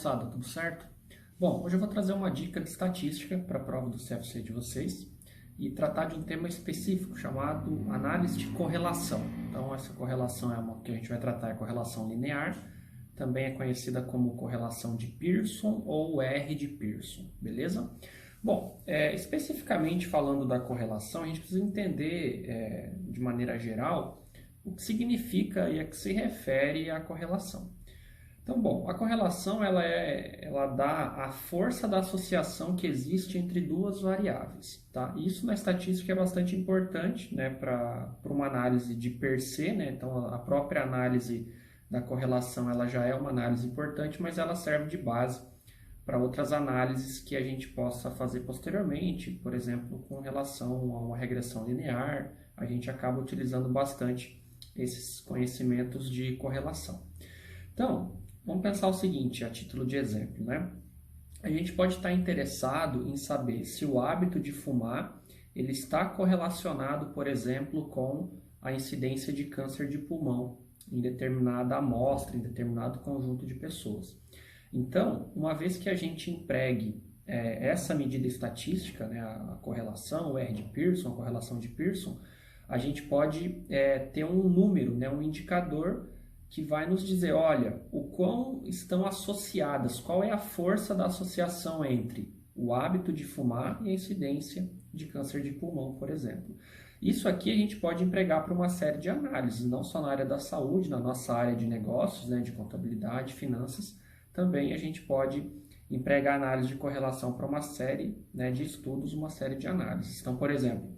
moçada, tudo certo? Bom, hoje eu vou trazer uma dica de estatística para a prova do CFC de vocês e tratar de um tema específico chamado análise de correlação. Então, essa correlação é uma que a gente vai tratar, é a correlação linear, também é conhecida como correlação de Pearson ou R de Pearson, beleza? Bom, especificamente falando da correlação, a gente precisa entender de maneira geral o que significa e a que se refere a correlação. Então, bom, a correlação ela dá a força da associação que existe entre duas variáveis, tá? Isso na estatística é bastante importante, né, para uma análise de per se, né? Então, a própria análise da correlação ela já é uma análise importante, mas ela serve de base para outras análises que a gente possa fazer posteriormente, por exemplo, com relação a uma regressão linear, a gente acaba utilizando bastante esses conhecimentos de correlação. Então, vamos pensar o seguinte, a título de exemplo, né? A gente pode estar interessado em saber se o hábito de fumar ele está correlacionado, por exemplo, com a incidência de câncer de pulmão em determinada amostra, em determinado conjunto de pessoas. Então, uma vez que a gente empregue essa medida estatística, né, a correlação, o R de Pearson, a correlação de Pearson, a gente pode ter um número, né, um indicador que vai nos dizer, olha, o quão estão associadas, qual é a força da associação entre o hábito de fumar e a incidência de câncer de pulmão, por exemplo. Isso aqui a gente pode empregar para uma série de análises, não só na área da saúde, na nossa área de negócios, né, de contabilidade, finanças, também a gente pode empregar análise de correlação para uma série, né, de estudos, uma série de análises. Então, por exemplo,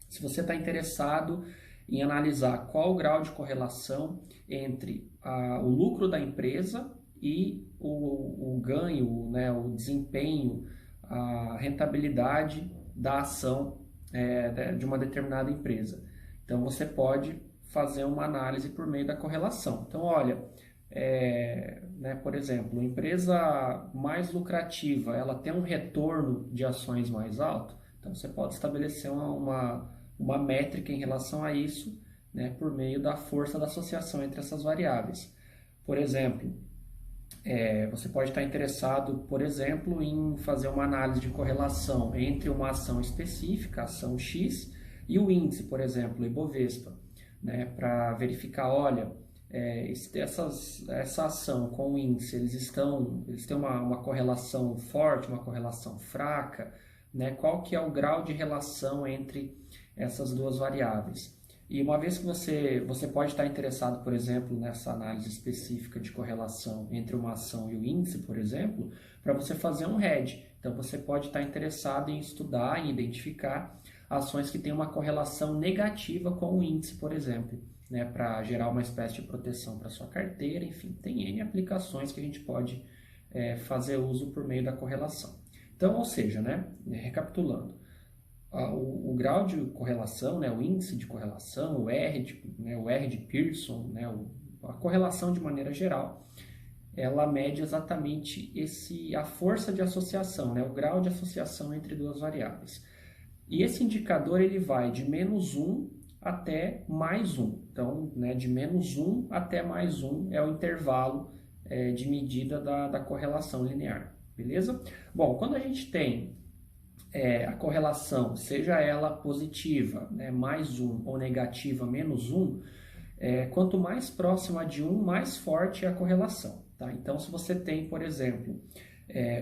se você está interessado em analisar qual o grau de correlação entre o lucro da empresa e o ganho, né, o desempenho, a rentabilidade da ação de uma determinada empresa. Então, você pode fazer uma análise por meio da correlação. Então, olha, né, por exemplo, a empresa mais lucrativa, ela tem um retorno de ações mais alto, então você pode estabelecer uma métrica em relação a isso, né, por meio da força da associação entre essas variáveis. Por exemplo, você pode estar interessado, por exemplo, em fazer uma análise de correlação entre uma ação específica, a ação X, e o índice, por exemplo, o Ibovespa, né, para verificar, olha, essa ação com o índice, eles têm uma correlação forte, uma correlação fraca, né, qual que é o grau de relação entre essas duas variáveis. E uma vez que você pode estar interessado, por exemplo, nessa análise específica de correlação entre uma ação e o índice, por exemplo, para você fazer um hedge. Então, você pode estar interessado em estudar, em identificar ações que têm uma correlação negativa com o índice, por exemplo, né, para gerar uma espécie de proteção para sua carteira, enfim, tem N aplicações que a gente pode fazer uso por meio da correlação. Então, ou seja, né, recapitulando, o grau de correlação, né, o índice de correlação, o R de Pearson, né, a correlação de maneira geral, ela mede exatamente a força de associação, né, o grau de associação entre duas variáveis. E esse indicador ele vai de -1 até +1. Então, né, de -1 até +1 é o intervalo de medida da correlação linear, beleza? Bom, quando a gente tem a correlação, seja ela positiva, né, +1 ou negativa, -1, quanto mais próxima de 1, mais forte é a correlação. Tá? Então, se você tem, por exemplo,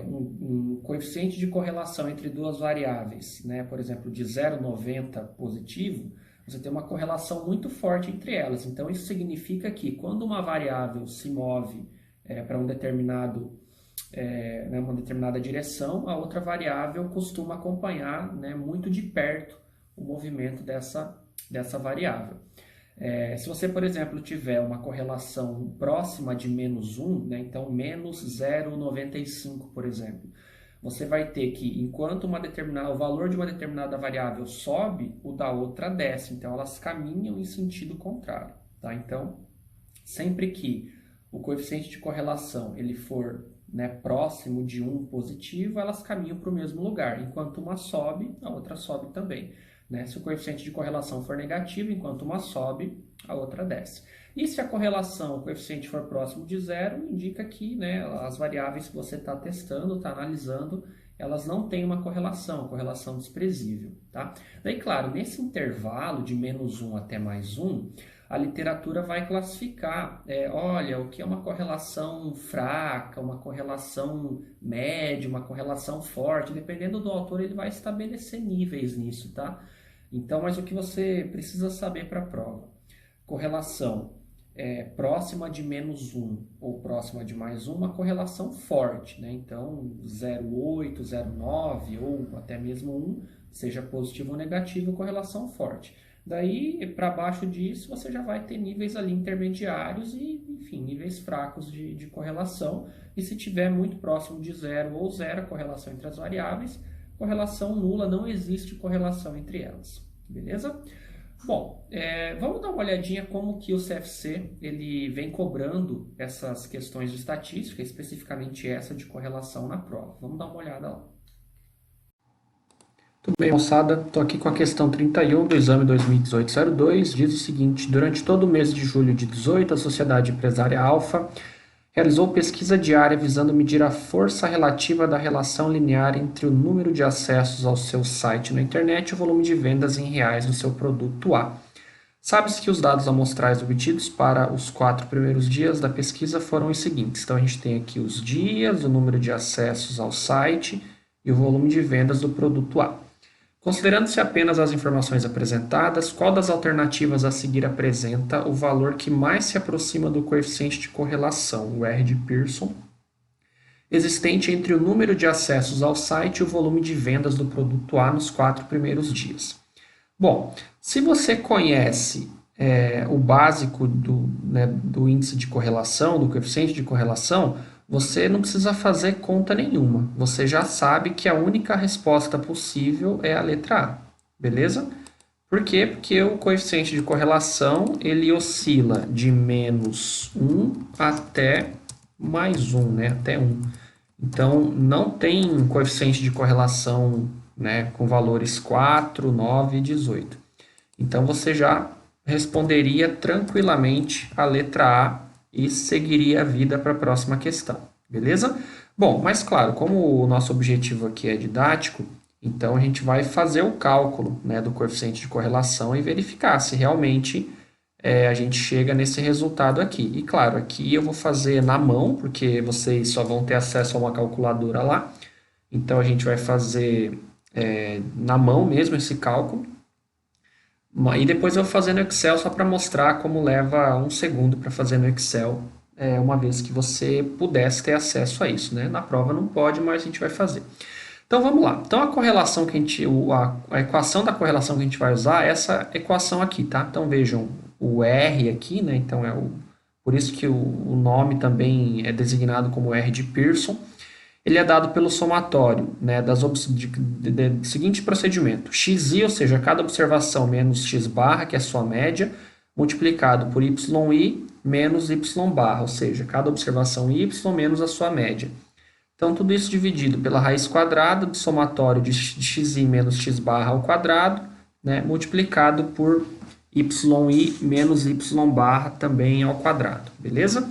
um coeficiente de correlação entre duas variáveis, né, por exemplo, de 0,90 positivo, você tem uma correlação muito forte entre elas. Então, isso significa que quando uma variável se move para uma determinada direção, a outra variável costuma acompanhar, né, muito de perto o movimento dessa variável. Se você, por exemplo, tiver uma correlação próxima de -1, né, então menos 0,95, por exemplo, você vai ter que, enquanto o valor de uma determinada variável sobe, o da outra desce. Então, elas caminham em sentido contrário. Tá? Então, sempre que o coeficiente de correlação ele for, né, próximo de 1 positivo, elas caminham para o mesmo lugar. Enquanto uma sobe, a outra sobe também. Né? Se o coeficiente de correlação for negativo, enquanto uma sobe, a outra desce. E se a correlação, o coeficiente for próximo de zero, indica que, né, as variáveis que você está testando, está analisando, elas não têm uma correlação desprezível, tá? Daí, claro, nesse intervalo de -1 até +1, a literatura vai classificar, olha, o que é uma correlação fraca, uma correlação média, uma correlação forte, dependendo do autor, ele vai estabelecer níveis nisso, tá? Então, mas o que você precisa saber para a prova? Correlação próxima de -1 ou próxima de +1, uma correlação forte, né? Então, 0,8, 0,9 ou até mesmo 1, seja positivo ou negativo, correlação forte. Daí, para baixo disso, você já vai ter níveis ali intermediários e, enfim, níveis fracos de correlação. E se tiver muito próximo de zero ou zero, a correlação entre as variáveis, correlação nula, não existe correlação entre elas. Beleza? Bom, vamos dar uma olhadinha como que o CFC ele vem cobrando essas questões de estatística, especificamente essa de correlação na prova. Vamos dar uma olhada lá. Tudo bem, moçada? Estou aqui com a questão 31 do exame 2018-02. Diz o seguinte: durante todo o mês de julho de 18, a Sociedade Empresária Alfa realizou pesquisa diária visando medir a força relativa da relação linear entre o número de acessos ao seu site na internet e o volume de vendas em reais do seu produto A. Sabe-se que os dados amostrais obtidos para os 4 primeiros dias da pesquisa foram os seguintes. Então, a gente tem aqui os dias, o número de acessos ao site e o volume de vendas do produto A. Considerando-se apenas as informações apresentadas, qual das alternativas a seguir apresenta o valor que mais se aproxima do coeficiente de correlação, o R de Pearson, existente entre o número de acessos ao site e o volume de vendas do produto A nos 4 primeiros dias? Bom, se você conhece o básico do índice de correlação, do coeficiente de correlação, você não precisa fazer conta nenhuma. Você já sabe que a única resposta possível é a letra A, beleza? Por quê? Porque o coeficiente de correlação ele oscila de -1 até +1, né? Até 1. Então, não tem coeficiente de correlação, né, com valores 4, 9 e 18. Então, você já responderia tranquilamente a letra A e seguiria a vida para a próxima questão, beleza? Bom, mas claro, como o nosso objetivo aqui é didático, então a gente vai fazer o cálculo, né, do coeficiente de correlação e verificar se realmente a gente chega nesse resultado aqui. E claro, aqui eu vou fazer na mão, porque vocês só vão ter acesso a uma calculadora lá. Então a gente vai fazer na mão mesmo esse cálculo. E depois eu vou fazer no Excel só para mostrar como leva 1 segundo para fazer no Excel, uma vez que você pudesse ter acesso a isso, né? Na prova não pode, mas a gente vai fazer. Então vamos lá. Então a correlação que a equação da correlação que a gente vai usar é essa equação aqui, tá? Então vejam o R aqui, né? Então por isso que o nome também é designado como R de Pearson. Ele é dado pelo somatório, né, do seguinte procedimento: xi, ou seja, cada observação menos x barra, que é a sua média, multiplicado por yi menos y barra, ou seja, cada observação y menos a sua média. Então, tudo isso dividido pela raiz quadrada do somatório de xi menos x barra ao quadrado, né, multiplicado por yi menos y barra também ao quadrado, beleza?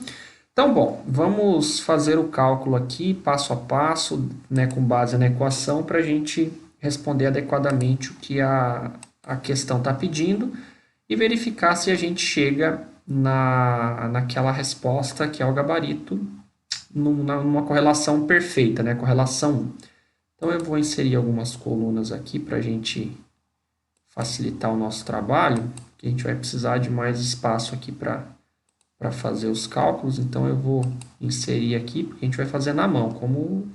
Então, bom, vamos fazer o cálculo aqui, passo a passo, né, com base na equação, para a gente responder adequadamente o que a questão está pedindo e verificar se a gente chega naquela resposta que é o gabarito, numa correlação perfeita, né, correlação 1. Então, eu vou inserir algumas colunas aqui para a gente facilitar o nosso trabalho, que a gente vai precisar de mais espaço aqui para fazer os cálculos. Então eu vou inserir aqui, porque a gente vai fazer na mão, como,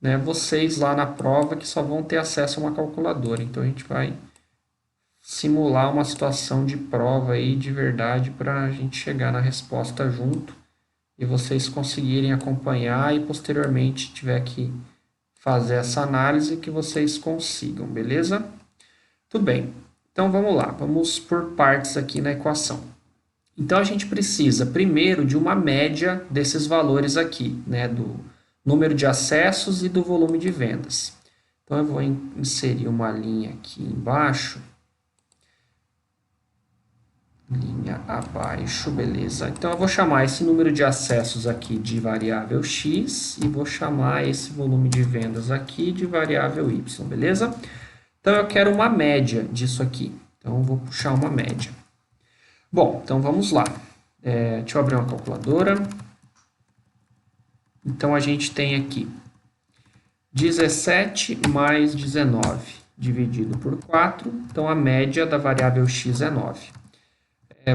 né, vocês lá na prova que só vão ter acesso a uma calculadora. Então a gente vai simular uma situação de prova aí de verdade para a gente chegar na resposta junto e vocês conseguirem acompanhar e posteriormente tiver que fazer essa análise que vocês consigam, beleza? Tudo bem. Então vamos lá, vamos por partes aqui na equação. Então, a gente precisa, primeiro, de uma média desses valores aqui, né, do número de acessos e do volume de vendas. Então, eu vou inserir uma linha aqui embaixo linha abaixo, beleza. Então, eu vou chamar esse número de acessos aqui de variável x e vou chamar esse volume de vendas aqui de variável y, beleza? Então, eu quero uma média disso aqui. Então, eu vou puxar uma média. Bom, então vamos lá. Deixa eu abrir uma calculadora. Então, a gente tem aqui 17 mais 19 dividido por 4. Então, a média da variável x é 9.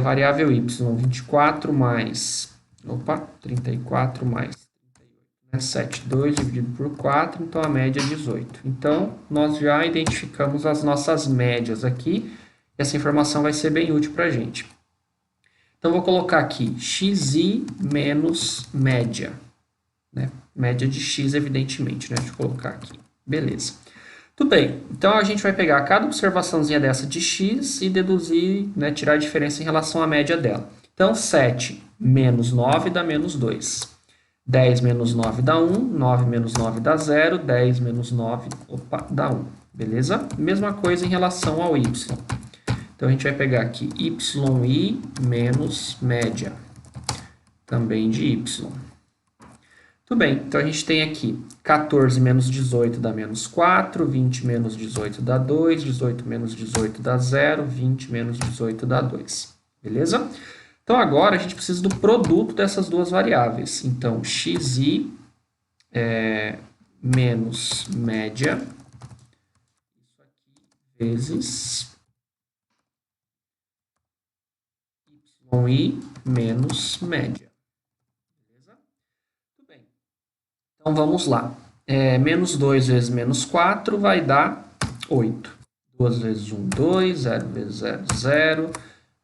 Variável y, 24 mais... Opa, 34 mais 7, 2 dividido por 4, então a média é 18. Então, nós já identificamos as nossas médias aqui, e essa informação vai ser bem útil para a gente. Então, vou colocar aqui xi menos média, né? Média de x, evidentemente, né? Deixa eu colocar aqui. Beleza. Tudo bem. Então, a gente vai pegar cada observaçãozinha dessa de x e deduzir, né? Tirar a diferença em relação à média dela. Então, 7 menos 9 dá menos 2. 10 menos 9 dá 1, 9 menos 9 dá 0, 10 menos 9 dá 1, beleza? Mesma coisa em relação ao y. Então, a gente vai pegar aqui yi menos média, também de y. Tudo bem, então a gente tem aqui 14 menos 18 dá menos 4, 20 menos 18 dá 2, 18 menos 18 dá 0, 20 menos 18 dá 2, beleza? Então, agora a gente precisa do produto dessas duas variáveis. Então, xi menos média, isso aqui, vezes yi menos média. Beleza? Tudo bem. Então, vamos lá. Menos 2 vezes menos 4 vai dar 8. 2 vezes 1, 2. 0 vezes 0, 0.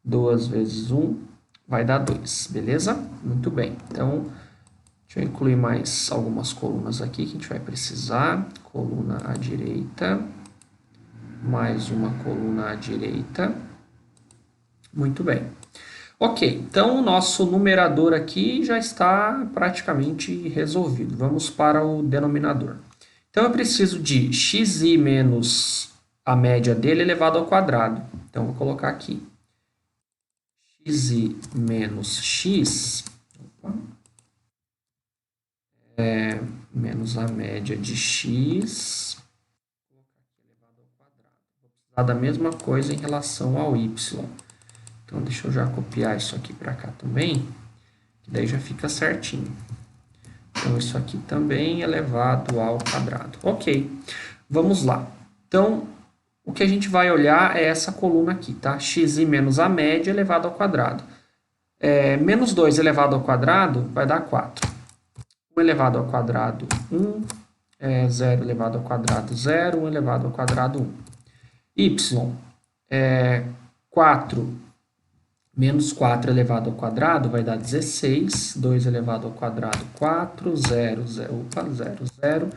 2 vezes 1... vai dar 2, beleza? Muito bem. Então, deixa eu incluir mais algumas colunas aqui que a gente vai precisar. Coluna à direita, mais uma coluna à direita. Muito bem. Ok, então o nosso numerador aqui já está praticamente resolvido. Vamos para o denominador. Então, eu preciso de xi menos a média dele elevado ao quadrado. Então, vou colocar aqui. xi menos x, menos a média de x, elevado ao quadrado. Vou precisar da mesma coisa em relação ao y. Então, deixa eu já copiar isso aqui para cá também, que daí já fica certinho. Então, isso aqui também elevado ao quadrado. Ok, vamos lá. Então, o que a gente vai olhar é essa coluna aqui, tá? xi menos a média elevado ao quadrado. Menos 2 elevado ao quadrado vai dar 4. 1 elevado ao quadrado, 1. 0 elevado ao quadrado, 0. 1 elevado ao quadrado, 1. Y, 4 menos 4 elevado ao quadrado vai dar 16. 2 elevado ao quadrado, 4. 0, 0, 0, 0.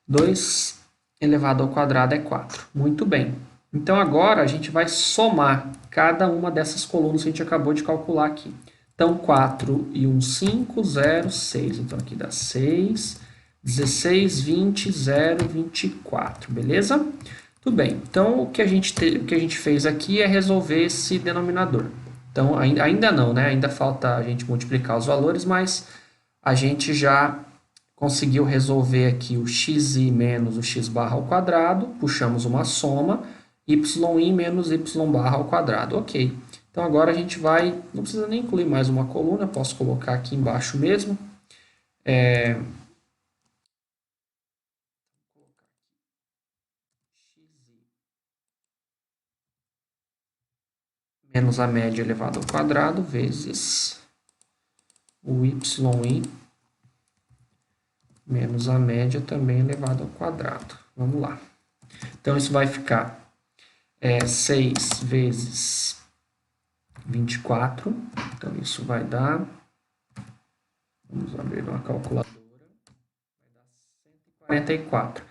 2 elevado ao quadrado é 4. Muito bem. Então, agora a gente vai somar cada uma dessas colunas que a gente acabou de calcular aqui. Então, 4 e 1, 5, 0, 6. Então, aqui dá 6, 16, 20, 0, 24. Beleza? Tudo bem. Então, o que a gente fez aqui é resolver esse denominador. Então, ainda não, né? Ainda falta a gente multiplicar os valores, mas a gente já conseguiu resolver aqui o xi menos o x barra ao quadrado, puxamos uma soma, yi menos y barra ao quadrado. Ok. Então, agora a gente vai, não precisa nem incluir mais uma coluna, posso colocar aqui embaixo mesmo. Menos a média elevado ao quadrado, vezes o yi menos a média também elevado ao quadrado. Vamos lá. Então, isso vai ficar 6 vezes 24. Então, isso vai dar... Vamos abrir uma calculadora. Vai dar 144.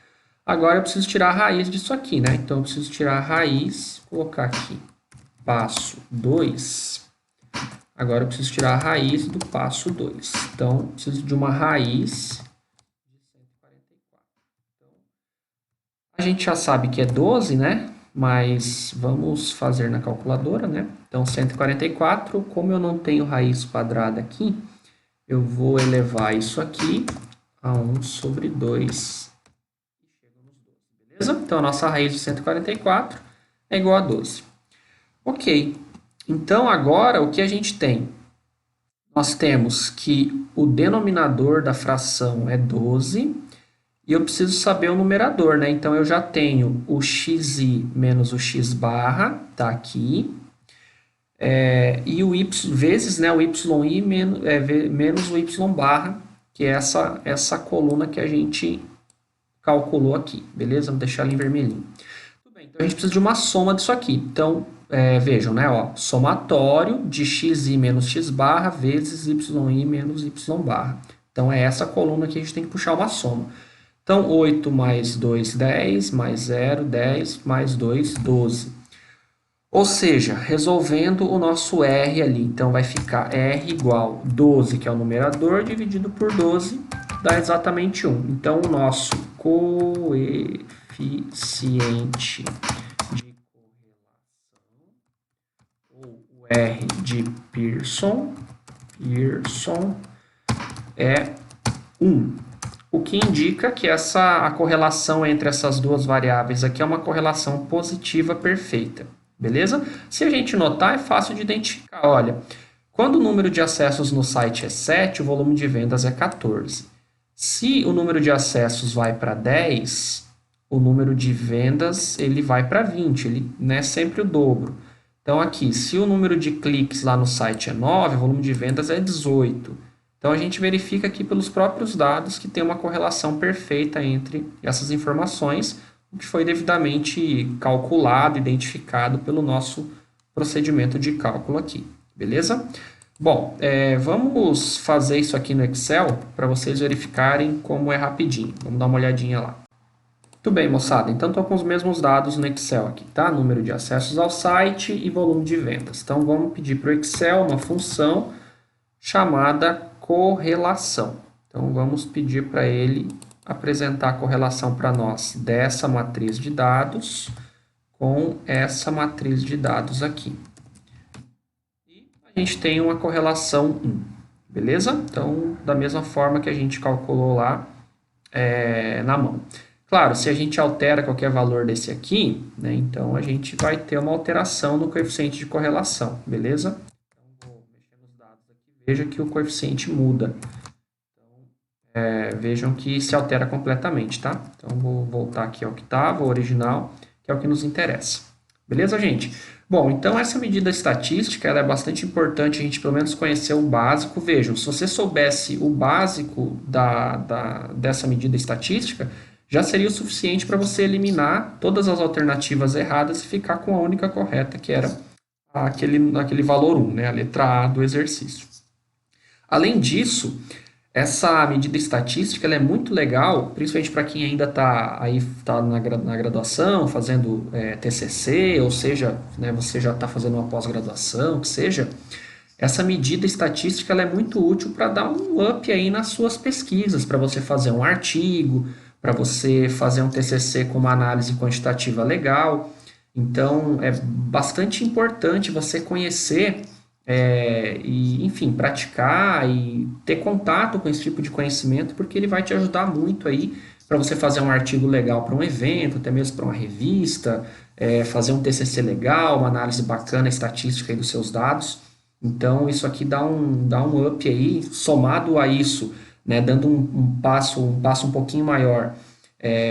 Agora, eu preciso tirar a raiz disso aqui, né? Então, eu preciso tirar a raiz, colocar aqui passo 2. Agora, eu preciso tirar a raiz do passo 2. Então, eu preciso de uma raiz de 144. Então, a gente já sabe que é 12, né? mas vamos fazer na calculadora, né? Então, 144, como eu não tenho raiz quadrada aqui, eu vou elevar isso aqui a 1 sobre 2. Beleza? Então, a nossa raiz de 144 é igual a 12. Ok. Então, agora, o que a gente tem? Nós temos que o denominador da fração é 12 e eu preciso saber o numerador, né? Então, eu já tenho o xi menos o x barra, tá aqui. E o y vezes, né, o yi menos o y barra, que é essa coluna que a gente calculou aqui, beleza? Vou deixar ela em vermelhinho. Tudo bem, então a gente precisa de uma soma disso aqui. Então, vejam, né, ó, somatório de xi menos x barra vezes yi menos y barra. Então, é essa coluna que a gente tem que puxar uma soma. Então, 8 mais 2, 10, mais 0, 10, mais 2, 12. Ou seja, resolvendo o nosso R ali, então vai ficar R igual 12, que é o numerador, dividido por 12, dá exatamente 1. Então, o nosso coeficiente de correlação, ou o R de Pearson é 1. O que indica que a correlação entre essas duas variáveis aqui é uma correlação positiva perfeita. Beleza? Se a gente notar, é fácil de identificar. Olha, quando o número de acessos no site é 7, o volume de vendas é 14. Se o número de acessos vai para 10, o número de vendas ele vai para 20, ele não é sempre o dobro. Então, aqui, se o número de cliques lá no site é 9, o volume de vendas é 18. Então, a gente verifica aqui pelos próprios dados que tem uma correlação perfeita entre essas informações, o que foi devidamente calculado, identificado pelo nosso procedimento de cálculo aqui, beleza? Bom, vamos fazer isso aqui no Excel para vocês verificarem como é rapidinho. Vamos dar uma olhadinha lá. Muito bem, moçada. Então, estou com os mesmos dados no Excel aqui, tá? Número de acessos ao site e volume de vendas. Então, vamos pedir para o Excel uma função chamada correlação. Então, vamos pedir para ele apresentar a correlação para nós dessa matriz de dados com essa matriz de dados aqui. E a gente tem uma correlação 1, beleza? Então, da mesma forma que a gente calculou lá na mão. Claro, se a gente altera qualquer valor desse aqui, né, então a gente vai ter uma alteração no coeficiente de correlação, beleza? Então, vou mexer nos dados aqui, veja que o coeficiente muda. Vejam que se altera completamente, tá? Então, vou voltar aqui ao que estava, o original, que é o que nos interessa. Beleza, gente? Bom, então essa medida estatística ela é bastante importante a gente pelo menos conhecer o básico. Vejam, se você soubesse o básico dessa medida estatística, já seria o suficiente para você eliminar todas as alternativas erradas e ficar com a única correta, que era aquele valor 1, né? A letra A do exercício. Além disso, essa medida estatística ela é muito legal, principalmente para quem ainda está na graduação, fazendo TCC, ou seja, né, você já está fazendo uma pós-graduação, que seja. Essa medida estatística ela é muito útil para dar um up aí nas suas pesquisas, para você fazer um artigo, para você fazer um TCC com uma análise quantitativa legal. Então, é bastante importante você conhecer e, enfim, praticar e ter contato com esse tipo de conhecimento, porque ele vai te ajudar muito aí para você fazer um artigo legal para um evento, até mesmo para uma revista, fazer um TCC legal, uma análise bacana, estatística aí dos seus dados. Então, isso aqui dá um up aí, somado a isso, né, dando um passo um pouquinho maior,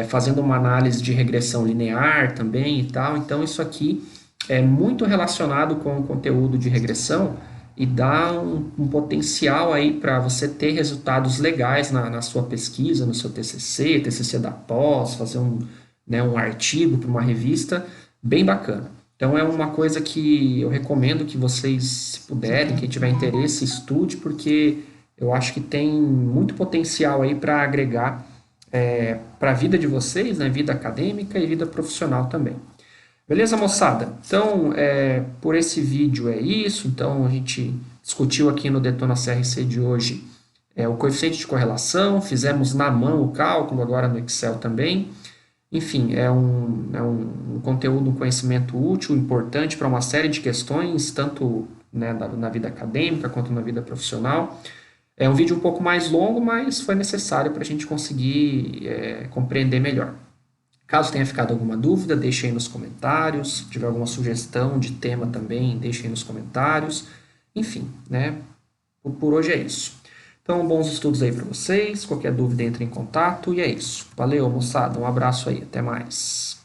fazendo uma análise de regressão linear também e tal. Então, isso aqui é muito relacionado com o conteúdo de regressão e dá um potencial aí para você ter resultados legais na sua pesquisa, no seu TCC da pós, fazer um artigo para uma revista, bem bacana. Então, é uma coisa que eu recomendo que vocês, se puderem, quem tiver interesse, estude, porque eu acho que tem muito potencial aí para agregar para a vida de vocês, né, vida acadêmica e vida profissional também. Beleza, moçada? Então, por esse vídeo é isso. Então, a gente discutiu aqui no Detona CRC de hoje o coeficiente de correlação, fizemos na mão o cálculo, agora no Excel também. Enfim, é um conteúdo, um conhecimento útil, importante para uma série de questões, tanto né, na vida acadêmica quanto na vida profissional. É um vídeo um pouco mais longo, mas foi necessário para a gente conseguir compreender melhor. Caso tenha ficado alguma dúvida, deixe aí nos comentários. Se tiver alguma sugestão de tema também, deixe aí nos comentários. Enfim, né? Por hoje é isso. Então, bons estudos aí para vocês. Qualquer dúvida, entre em contato. E é isso. Valeu, moçada. Um abraço aí. Até mais.